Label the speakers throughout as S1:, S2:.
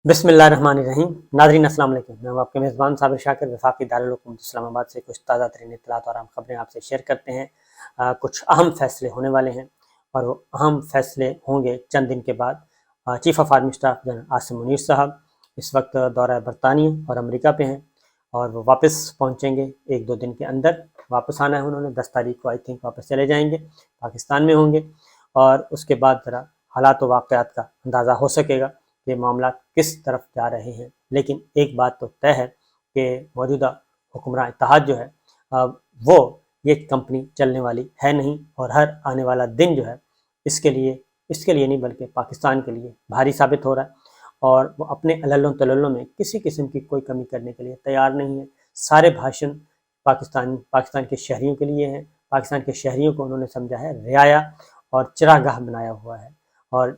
S1: بسم اللہ الرحمن الرحیم۔ ناظرین السلام علیکم، میں ہوں آپ کے میزبان صابر شاکر، وفاقی دارالحکومت اسلام آباد سے کچھ تازہ ترین اطلاعات اور اہم خبریں آپ سے شیئر کرتے ہیں۔ کچھ اہم فیصلے ہونے والے ہیں اور وہ اہم فیصلے ہوں گے چند دن کے بعد۔ Chief of army staff general Asim Munir صاحب اس وقت دورہ برطانیہ اور امریکہ پہ ہیں اور وہ واپس پہنچیں گے 1-2 دن کے اندر۔ واپس آنا ہے انہوں نے، 10 تاریخ کو آئی تھنک واپس چلے جائیں گے، پاکستان میں ہوں گے اور اس کے بعد ذرا حالات و واقعات کا اندازہ ہو سکے گا کہ معاملات کس طرف جا رہے ہیں۔ لیکن ایک بات تو طے ہے کہ موجودہ حکمراں اتحاد جو ہے وہ یہ کمپنی چلنے والی ہے نہیں، اور ہر آنے والا دن جو ہے اس کے لیے نہیں بلکہ پاکستان کے لیے بھاری ثابت ہو رہا ہے، اور وہ اپنے عللوں تللوں میں کسی قسم کی کوئی کمی کرنے کے لیے تیار نہیں ہے۔ سارے بھاشن پاکستان کے شہریوں کے لیے ہیں۔ پاکستان کے شہریوں کو انہوں نے سمجھا ہے رعایا اور چراگاہ بنایا ہوا ہے، اور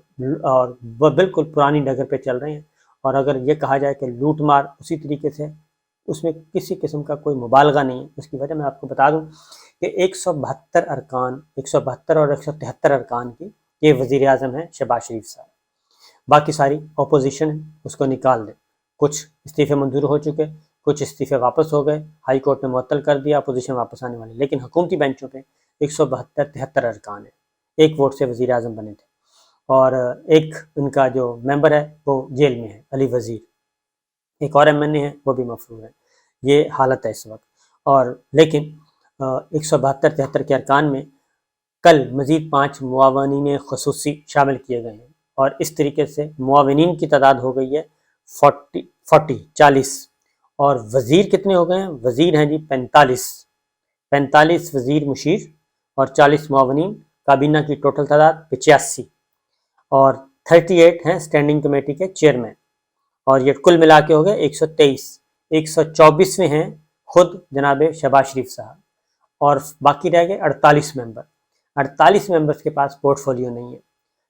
S1: وہ بالکل پرانی ڈگر پہ چل رہے ہیں۔ اور اگر یہ کہا جائے کہ لوٹ مار اسی طریقے سے، اس میں کسی قسم کا کوئی مبالغہ نہیں ہے۔ اس کی وجہ میں آپ کو بتا دوں کہ 172 ارکان، 172 اور 173 ارکان کی یہ وزیر اعظم ہیں شہباز شریف صاحب، باقی ساری اپوزیشن ہے، اس کو نکال دیں۔ کچھ استعفے منظور ہو چکے، کچھ استعفے واپس ہو گئے، ہائی کورٹ نے معطل کر دیا، اپوزیشن واپس آنے والی، لیکن حکومتی بینچوں پہ 172-73 ارکان ہیں، ایک ووٹ سے وزیر اعظم بنے تھے، اور ایک ان کا جو ممبر ہے وہ جیل میں ہے، علی وزیر، ایک اور MNA ہے وہ بھی مفرور ہے۔ یہ حالت ہے اس وقت، اور لیکن 172-73 کے ارکان میں کل مزید 5 معاونین خصوصی شامل کیے گئے ہیں، اور اس طریقے سے معاونین کی تعداد ہو گئی ہے 40، اور وزیر کتنے ہو گئے ہیں؟ وزیر ہیں جی 45 وزیر مشیر اور 40 معاونین، کابینہ کی ٹوٹل تعداد 85، اور 38 ہیں اسٹینڈنگ کمیٹی کے چیئرمین، اور یہ کل ملا کے ہو گئے 123۔ 124ویں ہیں خود جناب شہباز شریف صاحب، اور باقی رہ گئے 48 ممبر۔ 48 ممبرس کے پاس پورٹ فولیو نہیں ہے۔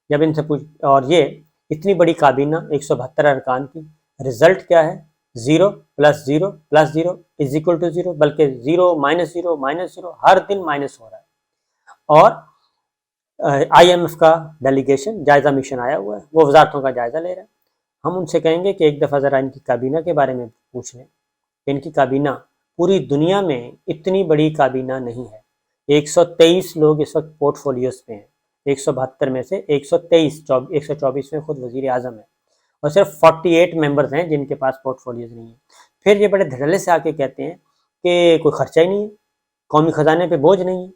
S1: جب ان سے اور یہ اتنی بڑی کابینہ 172 ارکان کی، رزلٹ کیا ہے؟ 0 + 0 + 0 = 0، بلکہ 0 -0 -0 ہر دن مائنس ہو رہا ہے۔ اور IMF کا ڈیلیگیشن جائزہ مشن آیا ہوا ہے، وہ وزارتوں کا جائزہ لے رہا ہے۔ ہم ان سے کہیں گے کہ ایک دفعہ ذرا ان کی کابینہ کے بارے میں پوچھ لیں کہ ان کی کابینہ پوری دنیا میں اتنی بڑی کابینہ نہیں ہے۔ 123 لوگ اس وقت پورٹ فولیوز پہ ہیں، 172 میں سے 123، 124 میں خود وزیر اعظم ہے، اور صرف 48 ممبرز ہیں جن کے پاس پورٹ فولیوز نہیں ہیں۔ پھر یہ بڑے دھڑلے سے آ کے کہتے ہیں کہ کوئی خرچہ ہی نہیں ہے، قومی خزانے پہ بوجھ نہیں ہے۔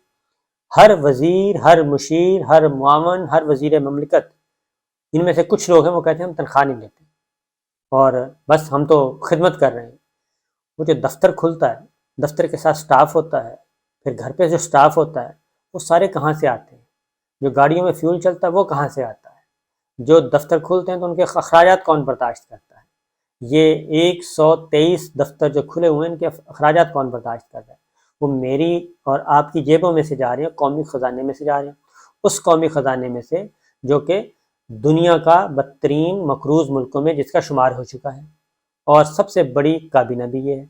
S1: ہر وزیر، ہر مشیر، ہر معاون، ہر وزیر مملکت، ان میں سے کچھ لوگ ہیں وہ کہتے ہیں ہم تنخواہ نہیں لیتے اور بس ہم تو خدمت کر رہے ہیں۔ وہ جو دفتر کھلتا ہے، دفتر کے ساتھ سٹاف ہوتا ہے، پھر گھر پہ جو سٹاف ہوتا ہے وہ سارے کہاں سے آتے ہیں؟ جو گاڑیوں میں فیول چلتا ہے وہ کہاں سے آتا ہے؟ جو دفتر کھلتے ہیں تو ان کے اخراجات کون برداشت کرتا ہے؟ یہ 123 دفتر جو کھلے ہوئے ہیں، ان کے اخراجات کون برداشت کر رہا ہے؟ وہ میری اور آپ کی جیبوں میں سے جا رہے ہیں، قومی خزانے میں سے جا رہے ہیں، اس قومی خزانے میں سے جو کہ دنیا کا بدترین مقروض ملکوں میں جس کا شمار ہو چکا ہے، اور سب سے بڑی کابینہ بھی یہ ہے۔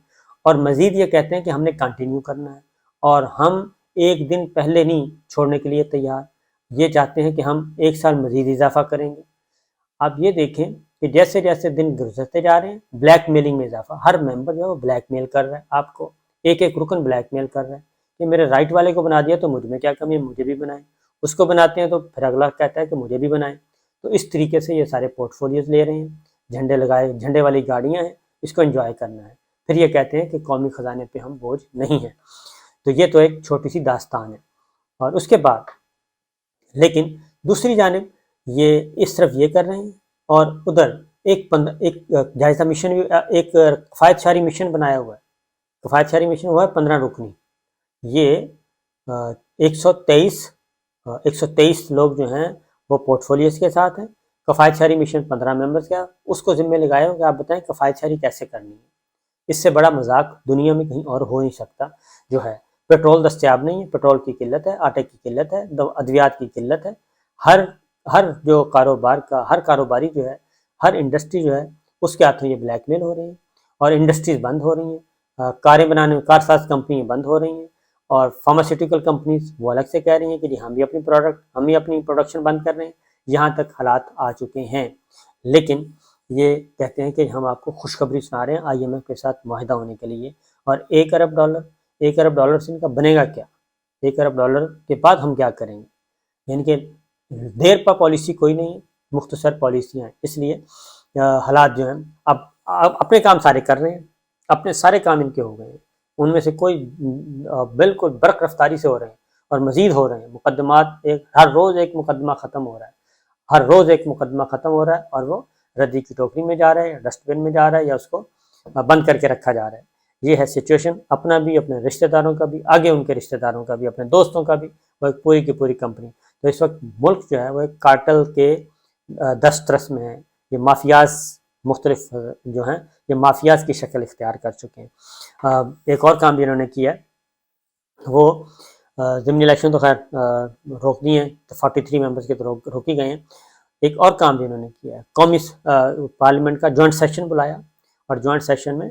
S1: اور مزید یہ کہتے ہیں کہ ہم نے کنٹینیو کرنا ہے، اور ہم ایک دن پہلے نہیں چھوڑنے کے لیے تیار، یہ چاہتے ہیں کہ ہم 1 سال مزید اضافہ کریں گے۔ آپ یہ دیکھیں کہ جیسے جیسے دن گزرتے جا رہے ہیں، بلیک میلنگ میں اضافہ، ہر ممبر جو ہے وہ بلیک میل کر رہا ہے آپ کو، ایک رکن بلیک میل کر رہا ہے کہ میرے رائٹ والے کو بنا دیا تو مجھ میں کیا کمی ہے، مجھے بھی بنائیں، اس کو بناتے ہیں تو پھر اگلا کہتا ہے کہ مجھے بھی بنائیں۔ تو اس طریقے سے یہ سارے پورٹ فولیوز لے رہے ہیں، جھنڈے لگائے، جھنڈے والی گاڑیاں ہیں، اس کو انجوائے کرنا ہے، پھر یہ کہتے ہیں کہ قومی خزانے پہ ہم بوجھ نہیں ہیں۔ تو یہ تو ایک چھوٹی سی داستان ہے۔ اور اس کے بعد لیکن دوسری جانب یہ اس طرف یہ کر رہے ہیں، اور ادھر ایک جائزہ مشن بھی، ایک کفایت شاری مشن بنایا ہوا ہے۔ کفایت شاری مشن ہوا ہے 15 رکنی، یہ 123 لوگ جو ہیں وہ پورٹ فولیوز کے ساتھ ہیں، کفایت شاری مشن 15 ممبرز کا، اس کو ذمہ لگایا ہو کہ آپ بتائیں کفایت شاری کیسے کرنی ہے۔ اس سے بڑا مذاق دنیا میں کہیں اور ہو نہیں سکتا جو ہے۔ پیٹرول دستیاب نہیں ہے، پیٹرول کی قلت ہے، آٹے کی قلت ہے، ادویات کی قلت ہے، ہر جو ہر کاروباری جو ہے، ہر انڈسٹری جو ہے اس کے ہاتھوں یہ بلیک میل ہو رہی ہیں، اور انڈسٹریز بند ہو رہی ہیں، کاریں بنانے میں کار ساز کمپنیاں بند ہو رہی ہیں، اور فارماسیوٹیکل کمپنیز وہ الگ سے کہہ رہی ہیں کہ جی ہم بھی اپنی پروڈکشن بند کر رہے ہیں۔ یہاں تک حالات آ چکے ہیں۔ لیکن یہ کہتے ہیں کہ ہم آپ کو خوشخبری سنا رہے ہیں IMF کے ساتھ معاہدہ ہونے کے لیے، اور $1 ارب سے ان کا بنے گا کیا؟ $1 ارب کے بعد ہم کیا کریں گے؟ یعنی کہ دیر پا پالیسی کوئی نہیں ہے، مختصر پالیسیاں ہیں، اس لیے حالات جو ہیں اب اپنے کام سارے کر رہے ہیں، اپنے سارے کام ان کے ہو گئے ہیں، ان میں سے کوئی بالکل برق رفتاری سے ہو رہے ہیں اور مزید ہو رہے ہیں مقدمات، ہر روز ایک مقدمہ ختم ہو رہا ہے، ہر روز ایک مقدمہ ختم ہو رہا ہے، اور وہ ردی کی ٹوکری میں جا رہا ہے یا ڈسٹ بن میں جا رہا ہے یا اس کو بند کر کے رکھا جا رہا ہے۔ یہ ہے سچویشن، اپنا بھی، اپنے رشتہ داروں کا بھی، آگے ان کے رشتہ داروں کا بھی، اپنے دوستوں کا بھی، وہ ایک پوری کی پوری کمپنی۔ تو اس وقت ملک جو ہے وہ ایک کارٹل کے دسترس میں ہے، یہ مافیاز مختلف جو ہیں یہ مافیاز کی شکل اختیار کر چکے ہیں۔ ایک اور کام بھی انہوں نے کیا ہے، وہ ضمنی الیکشن تو خیر روک دی ہیں، 43 ممبرز کے تو روکی گئے ہیں۔ ایک اور کام بھی انہوں نے کیا ہے، قومی پارلیمنٹ کا جوائنٹ سیشن بلایا، اور جوائنٹ سیشن میں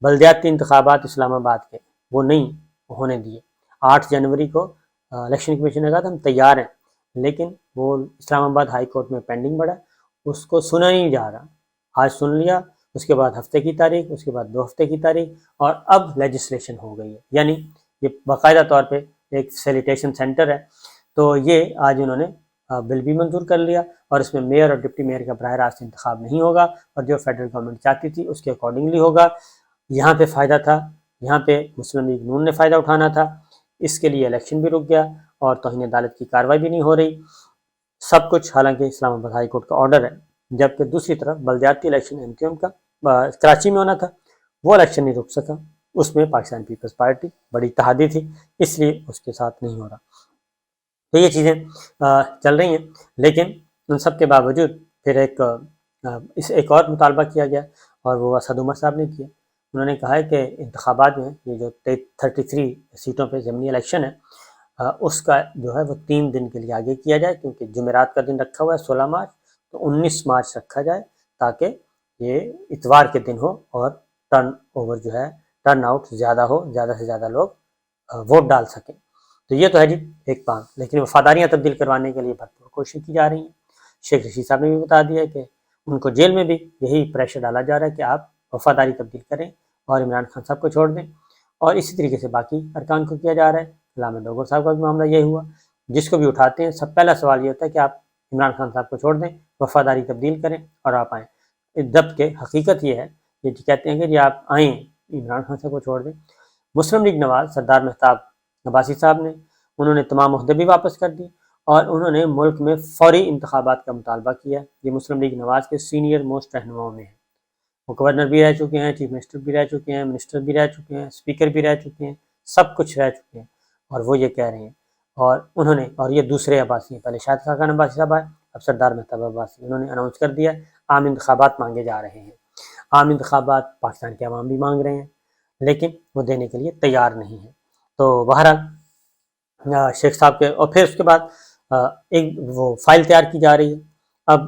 S1: بلدیاتی انتخابات اسلام آباد کے وہ نہیں ہونے دیے۔ 8 جنوری کو الیکشن کمیشن نے کہا تھا ہم تیار ہیں، لیکن وہ اسلام آباد ہائی کورٹ میں پینڈنگ پڑا، اس کو سنا نہیں جا رہا۔ آج سن لیا، اس کے بعد ہفتے کی تاریخ، اس کے بعد 2 ہفتے کی تاریخ، اور اب لیجسلیشن ہو گئی ہے، یعنی یہ باقاعدہ طور پہ ایک فیسیلیٹیشن سینٹر ہے۔ تو یہ آج انہوں نے بل بھی منظور کر لیا، اور اس میں میئر اور ڈپٹی میئر کا براہ راست انتخاب نہیں ہوگا، اور جو فیڈرل گورنمنٹ چاہتی تھی اس کے اکارڈنگلی ہوگا۔ یہاں پہ فائدہ تھا، یہاں پہ مسلم لیگ نون نے فائدہ اٹھانا تھا، اس کے لیے الیکشن بھی رک گیا اور توہین عدالت کی کارروائی بھی نہیں ہو رہی، سب کچھ حالانکہ اسلام آباد ہائی کورٹ کا آرڈر ہے۔ جبکہ دوسری طرف بلدیاتی الیکشن MQM کا کراچی میں ہونا تھا، وہ الیکشن نہیں رک سکا، اس میں پاکستان پیپلز پارٹی بڑی اتحادی تھی، اس لیے اس کے ساتھ نہیں ہو رہا۔ تو یہ چیزیں چل رہی ہیں، لیکن ان سب کے باوجود پھر ایک اور مطالبہ کیا گیا، اور وہ اسد عمر صاحب نے کیا۔ انہوں نے کہا ہے کہ انتخابات جو ہیں، یہ جو 33 سیٹوں پہ ضمنی الیکشن ہے، اس کا جو ہے وہ 3 دن کے لیے آگے کیا جائے، کیونکہ جمعرات کا دن رکھا ہوا ہے 16 مارچ، تو 19 مارچ رکھا جائے تاکہ یہ اتوار کے دن ہو اور ٹرن اوور جو ہے، ٹرن آؤٹ زیادہ ہو، زیادہ سے زیادہ لوگ ووٹ ڈال سکیں۔ تو یہ تو ہے جی ایک بات، لیکن وفاداریاں تبدیل کروانے کے لیے بھرپور کوشش کی جا رہی ہیں۔ شیخ رشید صاحب نے بھی بتا دیا کہ ان کو جیل میں بھی یہی پریشر ڈالا جا رہا ہے کہ آپ وفاداری تبدیل کریں اور عمران خان صاحب کو چھوڑ دیں، اور اسی طریقے سے باقی ارکان کو کیا جا رہا ہے۔ علامہ ڈوگر صاحب کا بھی معاملہ یہ ہوا، جس کو بھی اٹھاتے ہیں سب پہلا سوال یہ ہوتا ہے کہ آپ عمران خان صاحب کو چھوڑ دیں، وفاداری تبدیل کریں اور آپ آئیں، جبکہ حقیقت یہ ہے، یہ کہتے ہیں کہ جی آپ آئیں، عمران خان صاحب کو چھوڑ دیں۔ مسلم لیگ نواز سردار مہتاب عباسی صاحب نے، انہوں نے تمام عہدے بھی واپس کر دیے، اور انہوں نے ملک میں فوری انتخابات کا مطالبہ کیا۔ یہ مسلم لیگ نواز کے سینئر موسٹ رہنماؤں میں ہیں، وہ گورنر بھی رہ چکے ہیں، چیف منسٹر بھی رہ چکے ہیں، منسٹر بھی رہ چکے ہیں، اسپیکر بھی رہ چکے ہیں، سب کچھ رہ چکے ہیں، اور وہ یہ کہہ رہے ہیں، اور انہوں نے، اور یہ دوسرے عباسی ہیں، پہلے شاہد خاقان عباسی صاحب آئے، اب سردار مہتاب عباسی، انہوں نے اناؤنس کر دیا عام انتخابات مانگے جا رہے ہیں۔ عام انتخابات پاکستان کے عوام بھی مانگ رہے ہیں، لیکن وہ دینے کے لیے تیار نہیں ہیں۔ تو بہرحال شیخ صاحب کے، اور پھر اس کے بعد ایک وہ فائل تیار کی جا رہی ہے۔ اب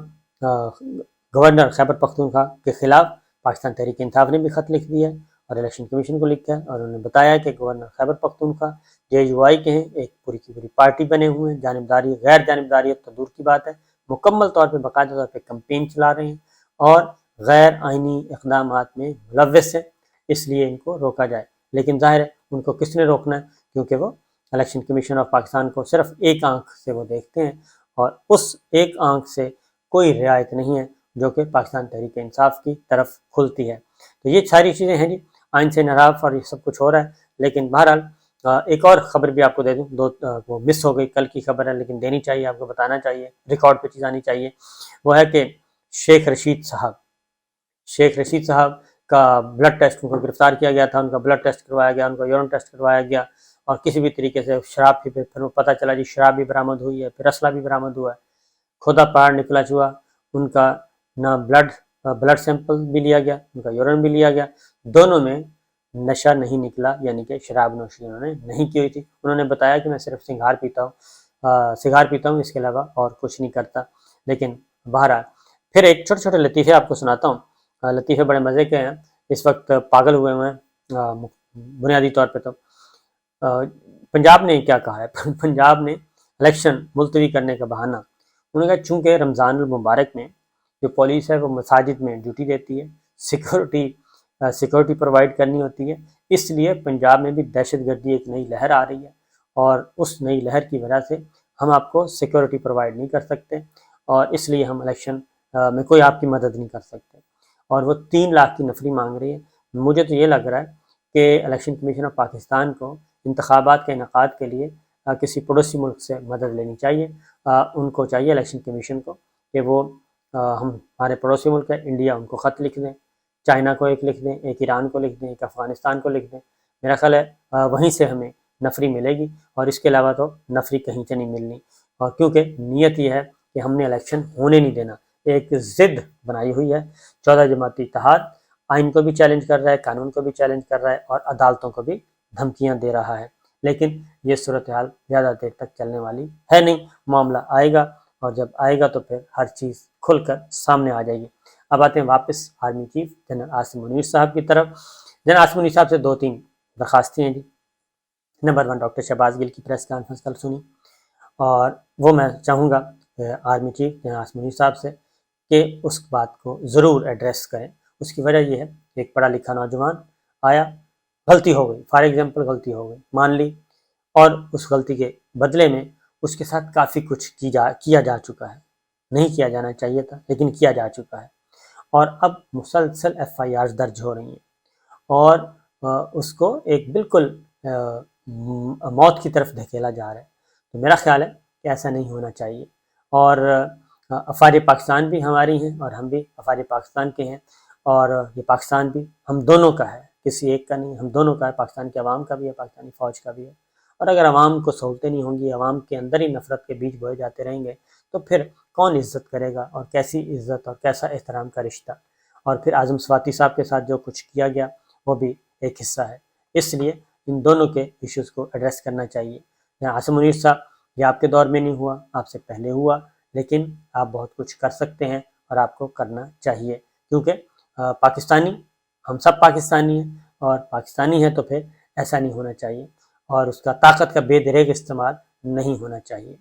S1: گورنر خیبر پختونخوا کے خلاف پاکستان تحریک انصاف نے بھی خط لکھ دیا ہے اور الیکشن کمیشن کو لکھا ہے، اور انہوں نے بتایا کہ گورنر خیبر پختونخوا JUI کے ہیں، ایک پوری کی پوری پارٹی بنے ہوئے ہیں، جانبداری، غیر جانبداریت تو دور کی بات ہے، مکمل طور پہ باقاعدہ طور پہ کمپین چلا رہے ہیں اور غیر آئینی اقدامات میں ملوث ہیں، اس لیے ان کو روکا جائے۔ لیکن ظاہر ہے ان کو کس نے روکنا ہے، کیونکہ وہ الیکشن کمیشن آف پاکستان کو صرف ایک آنکھ سے وہ دیکھتے ہیں، اور اس ایک آنکھ سے کوئی رعایت نہیں ہے جو کہ پاکستان تحریک انصاف کی طرف کھلتی ہے۔ تو یہ ساری چیزیں ہیں جی، آئین سے انحراف اور یہ سب کچھ ہو رہا ہے۔ لیکن بہرحال ایک اور خبر بھی آپ کو دے دوں، وہ مس ہو گئی، کل کی خبر ہے لیکن دینی چاہیے، آپ کو بتانا چاہیے، ریکارڈ پہ چیز آنی چاہیے، وہ ہے کہ شیخ رشید صاحب کا بلڈ ٹیسٹ، ان کو گرفتار کیا گیا تھا، ان کا بلڈ ٹیسٹ کروایا گیا، ان کا یورین ٹیسٹ کروایا گیا، اور کسی بھی طریقے سے شراب بھی، پھر پتہ چلا جی شراب بھی برآمد ہوئی ہے، پھر اسلحہ بھی برآمد ہوا ہے، کھودا پہاڑ نکلا چوا، ان کا نہ بلڈ سیمپل بھی لیا گیا، ان کا یورین بھی لیا گیا، دونوں میں نشہ نہیں نکلا، یعنی کہ شراب نوشی انہوں نے نہیں کی ہوئی تھی۔ انہوں نے بتایا کہ میں صرف سگار پیتا ہوں، اس کے علاوہ اور کچھ نہیں کرتا۔ لیکن بہرحال پھر ایک چھوٹے چھوٹے لطیفے آپ کو سناتا ہوں، لطیفے بڑے مزے کے ہیں، اس وقت پاگل ہوئے ہوئے ہیں بنیادی طور پہ۔ تو پنجاب نے کیا کہا ہے، پنجاب نے الیکشن ملتوی کرنے کا بہانہ، انہوں نے کہا چونکہ رمضان المبارک میں جو پولیس ہے وہ مساجد میں ڈیوٹی دیتی ہے، سیکورٹی پرووائڈ کرنی ہوتی ہے، اس لیے پنجاب میں بھی دہشت گردی ایک نئی لہر آ رہی ہے، اور اس نئی لہر کی وجہ سے ہم آپ کو سیکورٹی پرووائڈ نہیں کر سکتے، اور اس لیے ہم الیکشن میں کوئی آپ کی مدد نہیں کر سکتے۔ اور وہ 3 لاکھ کی نفری مانگ رہی ہے۔ مجھے تو یہ لگ رہا ہے کہ الیکشن کمیشن آف پاکستان کو انتخابات کے انعقاد کے لیے کسی پڑوسی ملک سے مدد لینی چاہیے۔ ان کو چاہیے الیکشن کمیشن کو کہ وہ ہمارے پڑوسی ملک ہے انڈیا، ان کو خط لکھ دیں، چائنا کو ایک لکھ دیں، ایک ایران کو لکھ دیں، ایک افغانستان کو لکھ دیں۔ میرا خیال ہے وہیں سے ہمیں نفری ملے گی، اور اس کے علاوہ تو نفری کہیں سے نہیں ملنی، اور کیونکہ نیت یہ ہے کہ ہم نے الیکشن ہونے نہیں دینا، ایک ضد بنائی ہوئی ہے۔ 14 جماعتی اتحاد آئین کو بھی چیلنج کر رہا ہے، قانون کو بھی چیلنج کر رہا ہے، اور عدالتوں کو بھی دھمکیاں دے رہا ہے، لیکن یہ صورتحال زیادہ دیر تک چلنے والی ہے نہیں۔ معاملہ آئے گا، اور جب آئے گا تو پھر ہر چیز کھل کر سامنے آ جائے گی۔ اب آتے ہیں واپس army chief general Asim Munir صاحب کی طرف۔ جنرل عاصم منیر صاحب سے 2-3 درخواستیں ہیں جی۔ نمبر 1، ڈاکٹر شہباز گل کی پریس کانفرنس کل سنی، اور وہ میں چاہوں گا army chief general Asim Munir صاحب سے کہ اس بات کو ضرور ایڈریس کریں۔ اس کی وجہ یہ ہے کہ ایک پڑھا لکھا نوجوان آیا، غلطی ہو گئی، فار ایگزامپل غلطی ہو گئی، مان لی، اور اس غلطی کے بدلے میں اس کے ساتھ کافی کچھ کیا جا چکا ہے، نہیں کیا جانا چاہیے تھا لیکن کیا جا چکا ہے، اور اب مسلسل FIRs درج ہو رہی ہیں، اور اس کو ایک بالکل موت کی طرف دھکیلا جا رہا ہے۔ تو میرا خیال ہے کہ ایسا نہیں ہونا چاہیے، اور افواج پاکستان بھی ہماری ہیں اور ہم بھی افواج پاکستان کے ہیں، اور یہ پاکستان بھی ہم دونوں کا ہے، کسی ایک کا نہیں، ہم دونوں کا ہے، پاکستان کے عوام کا بھی ہے، پاکستانی فوج کا بھی ہے۔ اور اگر عوام کو سہولتیں نہیں ہوں گی، عوام کے اندر ہی نفرت کے بیج بوئے جاتے رہیں گے، تو پھر کون عزت کرے گا، اور کیسی عزت اور کیسا احترام کا رشتہ۔ اور پھر اعظم سواتی صاحب کے ساتھ جو کچھ کیا گیا وہ بھی ایک حصہ ہے، اس لیے ان دونوں کے ایشوز کو ایڈریس کرنا چاہیے۔ عاصم منیر صاحب، یہ آپ کے دور میں نہیں ہوا، آپ سے پہلے ہوا، لیکن آپ بہت کچھ کر سکتے ہیں اور آپ کو کرنا چاہیے، کیونکہ پاکستانی، ہم سب پاکستانی ہیں، اور پاکستانی ہے تو پھر ایسا نہیں ہونا چاہیے، اور اس کا طاقت کا بے دریغ استعمال نہیں ہونا چاہیے،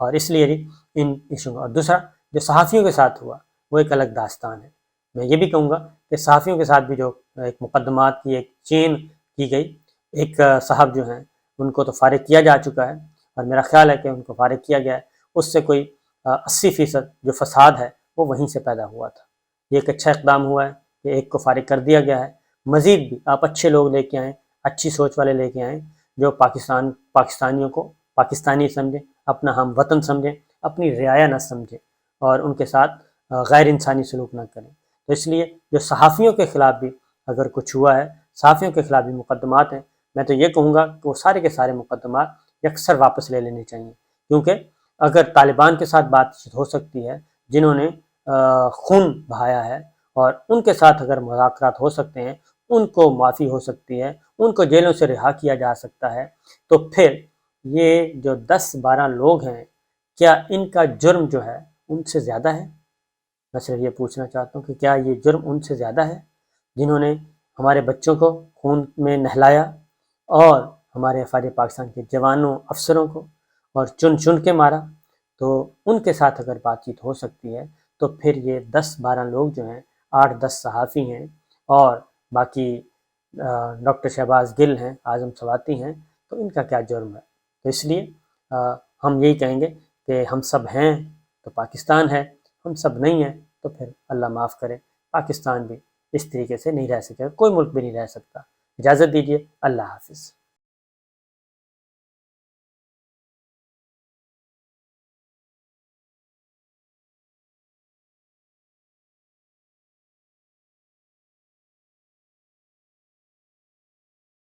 S1: اور اس لیے ان ایشو۔ اور دوسرا جو صحافیوں کے ساتھ ہوا وہ ایک الگ داستان ہے۔ میں یہ بھی کہوں گا کہ صحافیوں کے ساتھ بھی جو ایک مقدمات کی ایک چین کی گئی، ایک صاحب جو ہیں ان کو تو فارغ کیا جا چکا ہے، اور میرا خیال ہے کہ ان کو فارغ کیا گیا ہے، اس سے کوئی 80% جو فساد ہے وہ وہیں سے پیدا ہوا تھا۔ یہ ایک اچھا اقدام ہوا ہے کہ ایک کو فارغ کر دیا گیا ہے، مزید بھی آپ اچھے لوگ لے کے آئیں، اچھی سوچ والے لے کے آئیں، جو پاکستانیوں کو پاکستانی سمجھیں، اپنا ہم وطن سمجھیں، اپنی رعایا نہ سمجھیں، اور ان کے ساتھ غیر انسانی سلوک نہ کریں۔ تو اس لیے جو صحافیوں کے خلاف بھی اگر کچھ ہوا ہے، صحافیوں کے خلاف بھی مقدمات ہیں، میں تو یہ کہوں گا کہ وہ سارے کے سارے مقدمات یکسر واپس لے لینے چاہیے، کیونکہ اگر طالبان کے ساتھ بات چیت ہو سکتی ہے، جنہوں نے خون بہایا ہے، اور ان کے ساتھ اگر مذاکرات ہو سکتے ہیں، ان کو معافی ہو سکتی ہے، ان کو جیلوں سے رہا کیا جا سکتا ہے، تو پھر یہ جو 10-12 لوگ ہیں، کیا ان کا جرم جو ہے ان سے زیادہ ہے؟ میں صرف یہ پوچھنا چاہتا ہوں کہ کیا یہ جرم ان سے زیادہ ہے، جنہوں نے ہمارے بچوں کو خون میں نہلایا، اور ہمارے افواج پاکستان کے جوانوں، افسروں کو اور چن چن کے مارا؟ تو ان کے ساتھ اگر بات چیت ہو سکتی ہے، تو پھر یہ 10-12 لوگ جو ہیں، 8-10 صحافی ہیں، اور باقی ڈاکٹر شہباز گل ہیں، اعظم سواتی ہیں، تو ان کا کیا جرم ہے؟ تو اس لیے ہم یہی کہیں گے کہ ہم سب ہیں تو پاکستان ہے، ہم سب نہیں ہیں تو پھر اللہ معاف کرے، پاکستان بھی اس طریقے سے نہیں رہ سکے، کوئی ملک بھی نہیں رہ سکتا۔ اجازت دیجیے، اللہ حافظ۔